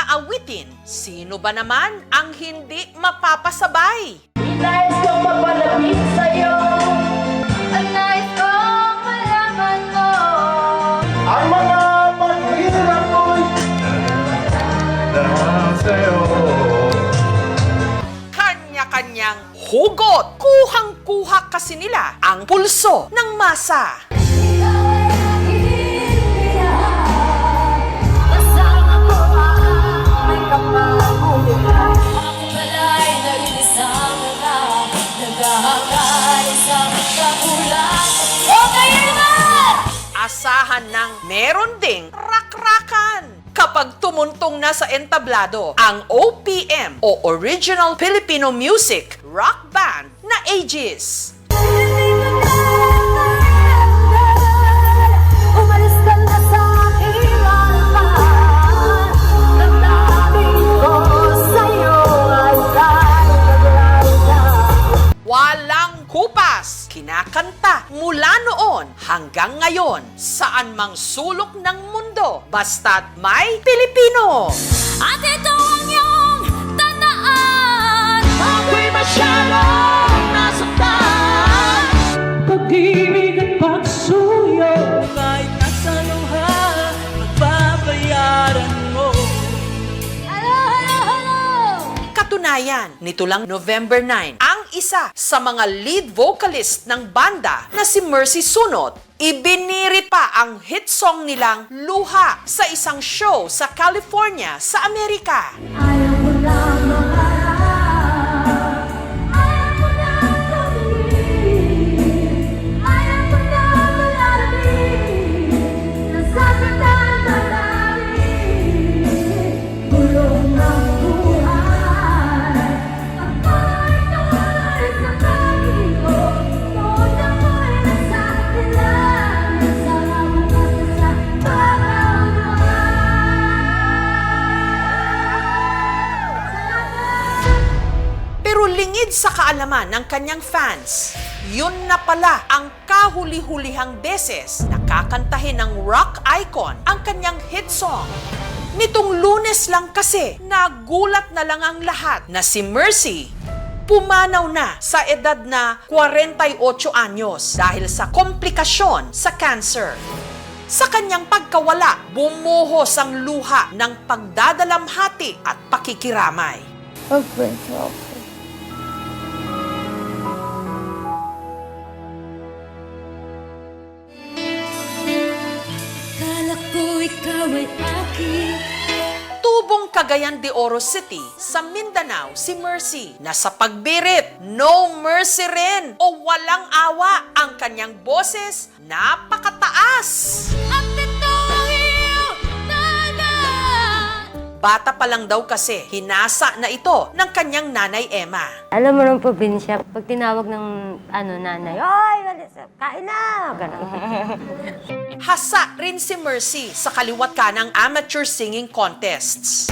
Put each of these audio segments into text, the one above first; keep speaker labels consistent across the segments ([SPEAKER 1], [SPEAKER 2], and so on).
[SPEAKER 1] awitin, sino ba naman ang hindi mapapasabay?
[SPEAKER 2] Nais kong magpalapit sa'yo. Nais kong malaman mo
[SPEAKER 3] Ang mga paghirap ko'y sa'yo.
[SPEAKER 1] Kanya-kanyang hugot. Kuhang-kuha kasi nila ang pulso ng masa.
[SPEAKER 2] kasama ko may kapag-ulitan. Ako pala'y nag-isang naghahangay sa kakulangan. Okay naman!
[SPEAKER 1] Asahan ng meron ding rakrakan. Kapag tumuntong na sa entablado ang OPM o Original Filipino Music Rock Band na Aegis.
[SPEAKER 2] Umalis ka na sa aking harapan. Damdamin ko sa'yo ay naglaga.
[SPEAKER 1] Walang kupas, kinakanta mula noon hanggang ngayon saan mang sulok ng mundo basta't may Pilipino.
[SPEAKER 2] At ito ang iyong tandaan. Ako'y masyadong nasaktan.
[SPEAKER 4] Pag-ibig at pagsuyo, kahit nasa luha, magbabayaran mo.
[SPEAKER 2] Hello, hello, hello!
[SPEAKER 1] Katunayan, nito lang November 9, ang isa sa mga lead vocalist ng banda na si Mercy Sunot, ibinirit pa ang hit song nilang Luha sa isang show sa California sa Amerika.
[SPEAKER 2] Ayaw mo lang maharap. Ayaw mo lang tumingin. Ayaw mo lang malamig. Nasasaktan ka namin. Gulong ng buhay. Ako'y tuloy sa pag-ibig ko. Noon ako'y nasaktan lang. Nasama ka sa
[SPEAKER 1] Pero lingid sa kaalaman ng kanyang fans, yun na pala ang kahuli-hulihang beses na kakantahin ng rock icon ang kanyang hit song. Nitong Lunes lang kasi, nagulat na lang ang lahat na si Mercy pumanaw na sa edad na 48 anyos dahil sa komplikasyon sa cancer. Sa kanyang pagkawala, bumuhos ang luha ng pagdadalamhati at pakikiramay.
[SPEAKER 2] Okay. Kala ko ikaw ay akin.
[SPEAKER 1] Tubong Cagayan de Oro City sa Mindanao si Mercy na sa pagbirit, no mercy rin o walang awa ang kanyang boses napakataas.
[SPEAKER 2] At ito ang iyong tandaan.
[SPEAKER 1] Bata pa lang daw kasi, hinasa na ito ng kanyang nanay Emma.
[SPEAKER 5] Alam mo ng probinsya, pag tinawag ng nanay, "Oy, kain na!" Ganun.
[SPEAKER 1] Hasa rin si Mercy sa kaliwat ka ng amateur singing contests.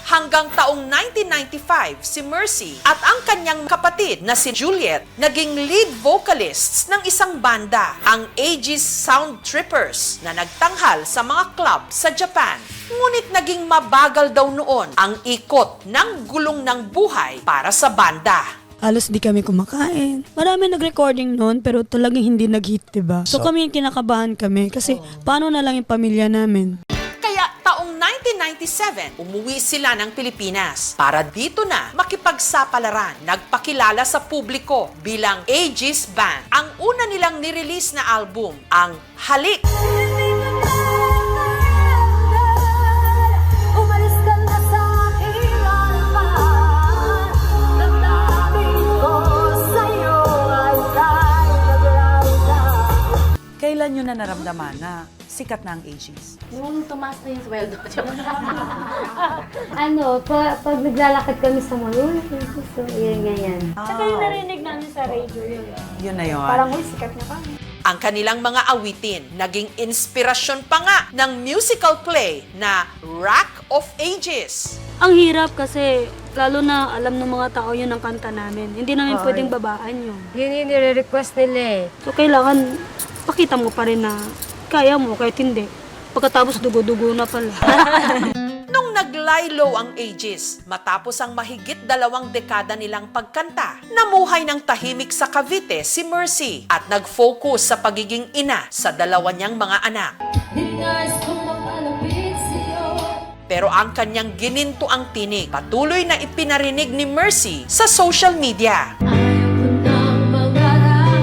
[SPEAKER 1] Hanggang taong 1995, si Mercy at ang kanyang kapatid na si Juliet naging lead vocalists ng isang banda, ang Aegis Sound Trippers, na nagtanghal sa mga club sa Japan. Ngunit naging mabagal daw noon ang ikot ng gulong ng buhay para sa banda.
[SPEAKER 6] Halos di kami kumakain. Marami nag-recording noon pero talagang hindi nag-hit, diba? So kami kinakabahan kami kasi paano na lang yung pamilya namin?
[SPEAKER 1] Kaya taong 1997, umuwi sila ng Pilipinas para dito na makipagsapalaran. Nagpakilala sa publiko bilang Aegis Band. Ang una nilang nirelease na album, ang Halik.
[SPEAKER 2] Umalis ka na sa aking harapan. Damdamin ko sa'yo ay naglaga.
[SPEAKER 7] Kailan nyo na naramdaman na sikat na ang Aegis?
[SPEAKER 5] Nung tumaas na yung sweldo. Pag naglalakad kami sa mall, so, ganyan.
[SPEAKER 7] Tsaka yung
[SPEAKER 6] Narinig namin sa radio yun.
[SPEAKER 7] Yun na yun.
[SPEAKER 6] uy, sikat na kami.
[SPEAKER 1] Ang kanilang mga awitin, naging inspirasyon pa nga ng musical play na Rock of Ages.
[SPEAKER 8] Ang hirap kasi lalo na alam ng mga tao yun ang kanta namin. Hindi namin pwedeng babaan yun.
[SPEAKER 5] Yun yung nire-request nila eh.
[SPEAKER 8] So kailangan pakita mo pa rin na kaya mo kahit hindi. Pagkatapos dugo-dugo na pala.
[SPEAKER 1] Nung nag-lie low ang Aegis, matapos ang mahigit 2 dekada nilang pagkanta, namuhay ng tahimik sa Cavite si Mercy at nag-focus sa pagiging ina sa 2 niyang mga anak.
[SPEAKER 2] Nais kong makalapit sa'yo.
[SPEAKER 1] Pero ang kanyang gininto ang tinig, patuloy na ipinarinig ni Mercy sa social media.
[SPEAKER 2] Ayaw ko nang mangarap.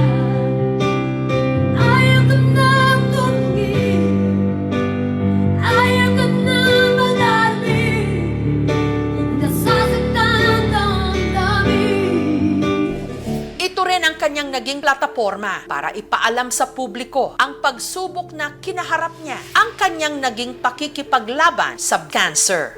[SPEAKER 2] Ayaw ko nang tumingin. Ayaw ko nang malalim. Nasasaktan ang dami.
[SPEAKER 1] Ito rin ang kanyang naging plataforma para ipaalam sa publiko ang pagsubok na kinaharap niya, ang kanyang naging pakikipaglaban sa cancer.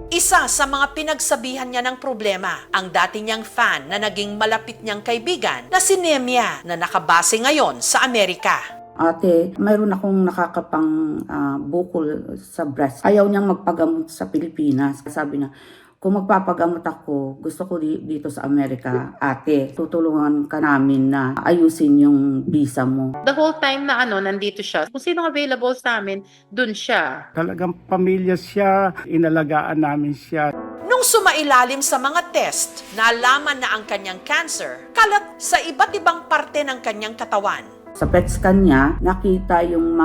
[SPEAKER 1] Isa sa mga pinagsabihan niya ng problema, ang dati niyang fan na naging malapit niyang kaibigan na si Nemia na nakabase ngayon sa Amerika.
[SPEAKER 9] Ate, mayroon akong nakakapang bukol sa breast. Ayaw niyang magpagamot sa Pilipinas. Sabi na, kung magpapagamot ako, gusto ko dito sa Amerika. Ate, tutulungan ka namin na ayusin yung visa mo.
[SPEAKER 10] The whole time na nandito siya, kung sino available sa amin, dun siya.
[SPEAKER 3] Talagang pamilya siya, inalagaan namin siya.
[SPEAKER 1] Nung sumailalim sa mga test, nalaman na ang kanyang cancer kalat sa iba't ibang parte ng kanyang katawan.
[SPEAKER 9] Sa PET scan niya, nakita yung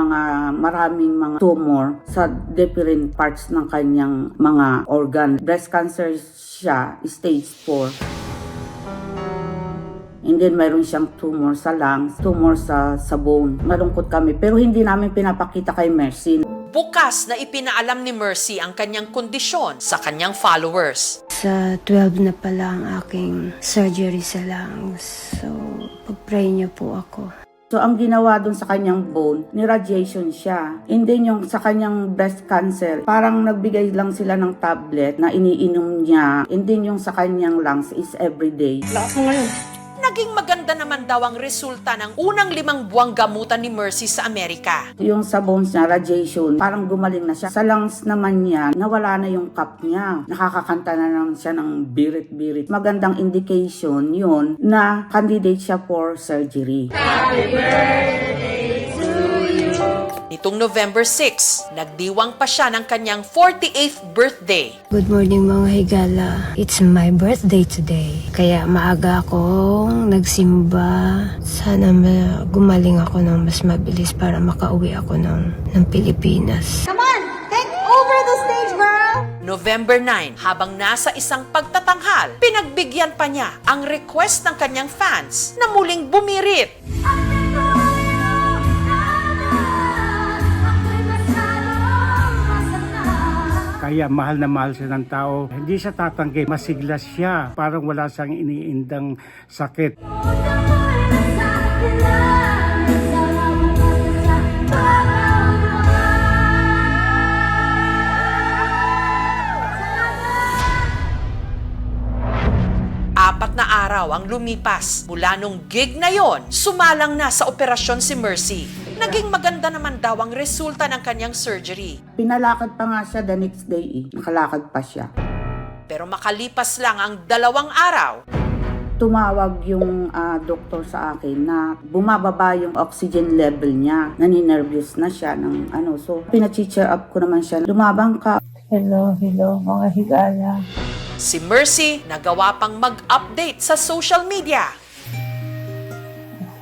[SPEAKER 9] maraming mga tumor sa different parts ng kanyang mga organ. Breast cancer siya, stage 4. And then mayroon siyang tumor sa lungs, tumor sa bone. Malungkot kami, pero hindi namin pinapakita kay Mercy.
[SPEAKER 1] Bukas na ipinaalam ni Mercy ang kanyang kondisyon sa kanyang followers.
[SPEAKER 5] Sa 12 na pala ang aking surgery sa lungs. So, pag-pray niyo po ako.
[SPEAKER 9] So, ang ginawa dun sa kanyang bone, ni-radiation siya. And then yung sa kanyang breast cancer, parang nagbigay lang sila ng tablet na iniinom niya. And then yung sa kanyang lungs is everyday.
[SPEAKER 1] Naging maganda naman daw ang resulta ng unang 5 buwang gamutan ni Mercy sa Amerika.
[SPEAKER 9] Yung sa bones niya, radiation, parang gumaling na siya. Sa lungs naman niya, nawala na yung cup niya. Nakakakanta na naman siya ng birit-birit. Magandang indication yun na candidate siya for surgery.
[SPEAKER 1] Nitong November 6, nagdiwang pa siya ng kanyang 48th birthday.
[SPEAKER 5] Good morning mga higala. It's my birthday today. Kaya maaga akong nagsimba. Sana gumaling ako ng mas mabilis para makauwi ako ng Pilipinas.
[SPEAKER 1] November 9, habang nasa isang pagtatanghal, pinagbigyan pa niya ang request ng kanyang fans na muling bumirit.
[SPEAKER 3] Kaya mahal na mahal siya ng tao. Hindi siya tatanggi, masigla siya. Parang wala siyang iniindang sakit.
[SPEAKER 1] Apat na araw ang lumipas mula nung gig na yon, sumalang na sa operasyon si Mercy. Naging maganda naman daw ang resulta ng kanyang surgery.
[SPEAKER 9] Pinalakad pa nga siya the next day. Nakalakad pa siya.
[SPEAKER 1] Pero makalipas lang ang 2 araw,
[SPEAKER 9] Tumawag yung doktor sa akin na bumababa yung oxygen level niya. Naninervyos na siya ng So, pina-cheer up ko naman siya. Lumabang ka. Hello, mga higala.
[SPEAKER 1] si Mercy nagawa pang mag-update sa social media.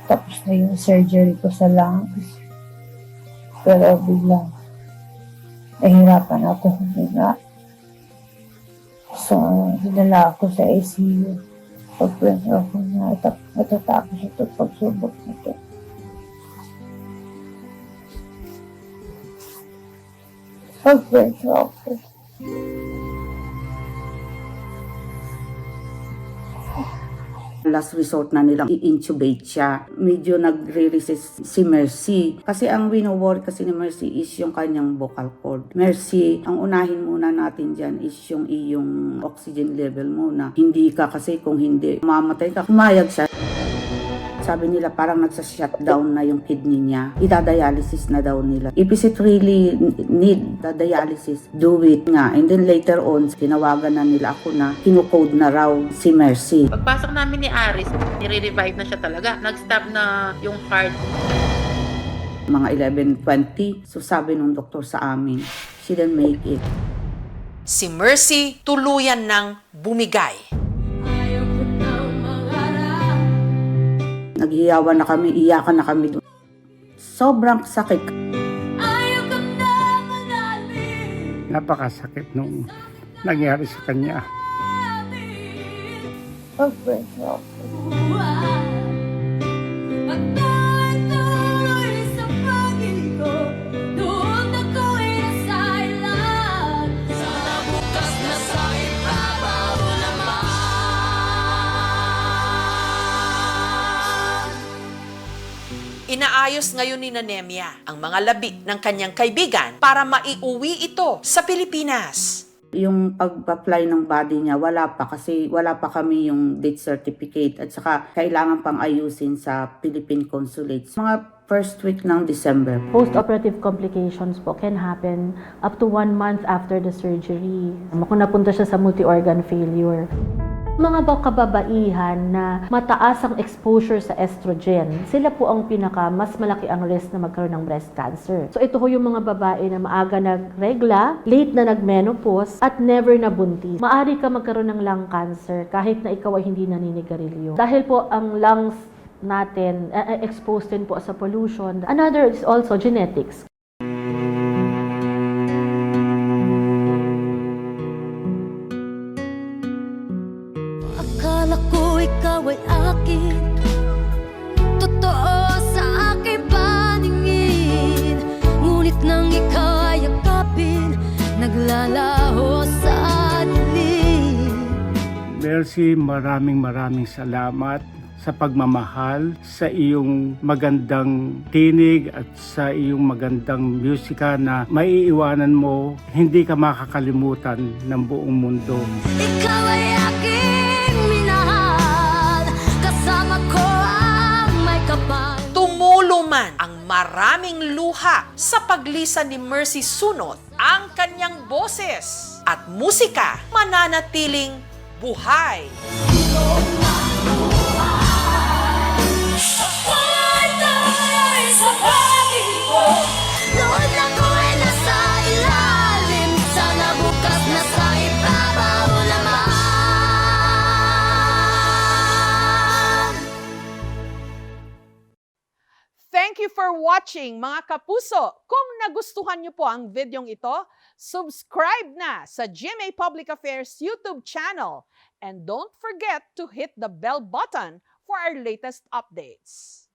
[SPEAKER 9] Tapos na yung surgery ko sa lungs. Pero biglang nahihirapan ako huminga. So, dinala ako sa ICU. Pag-pressure ako na natatapos ito pagsubok nito. Pag-pressure ako. Last resort na nilang i-intubate siya. Medyo nagre-resist si Mercy. Kasi ang wino-worry kasi ni Mercy is yung kanyang vocal cord. Mercy, ang unahin muna natin dyan is yung iyong oxygen level muna. Hindi ka kasi kung hindi, mamatay ka. Pumayag siya. Sabi nila parang nagsa-shutdown na yung kidney niya. Ida-dialysis na daw nila. If it really need the dialysis, do it nga. And then later on, tinawagan na nila ako na kinukode na raw si Mercy.
[SPEAKER 10] Pagpasok namin ni Aris, nire-revive na siya talaga. Nag-stop na yung heart.
[SPEAKER 9] Mga 11:20. So sabi nung doktor sa amin, she didn't make it.
[SPEAKER 1] Si Mercy tuluyan ng bumigay.
[SPEAKER 9] Naghiyawan na kami, iyakan na kami doon. Sobrang sakit.
[SPEAKER 3] Napakasakit nung nangyari sa kanya.
[SPEAKER 1] Inaayos ngayon ni Nemia ang mga labi ng kanyang kaibigan para maiuwi ito sa Pilipinas.
[SPEAKER 9] Yung pag-apply ng body niya, wala pa kasi wala pa kami yung date certificate at saka kailangan pang ayusin sa Philippine Consulates. Mga first week ng December.
[SPEAKER 11] Post-operative complications po can happen up to 1 month after the surgery. Kung napunta siya sa multi-organ failure. Mga kababaihan na mataas ang exposure sa estrogen, sila po ang mas malaki ang risk na magkaroon ng breast cancer. So ito ho yung mga babae na maaga nagregla, late na nagmenopause, at never nabuntis. Maari ka magkaroon ng lung cancer kahit na ikaw ay hindi naninigarilyo. Dahil po ang lungs natin exposed din po sa pollution. Another is also genetics.
[SPEAKER 2] Akala ko ikaw ay akin, totoo sa aking paningin. Ngunit nang ikaw ay yakapin, naglalaho sa dilim.
[SPEAKER 3] Mercy, maraming salamat sa pagmamahal, sa iyong magandang tinig at sa iyong magandang musika na maiiwanan mo, hindi ka makakalimutan ng buong mundo.
[SPEAKER 2] Ikaw ay aking minahal, kasama ko ang may kapal.
[SPEAKER 1] Tumulo man ang maraming luha sa paglisan ni Mercy Sunot ang kanyang boses at musika mananatiling buhay.
[SPEAKER 2] Noon ako ay nasa ilalim, sana bukas nasa ibabaw naman.
[SPEAKER 1] Thank you for watching, mga kapuso. Kung nagustuhan niyo po ang videong ito, subscribe na sa GMA Public Affairs YouTube channel. And don't forget to hit the bell button for our latest updates.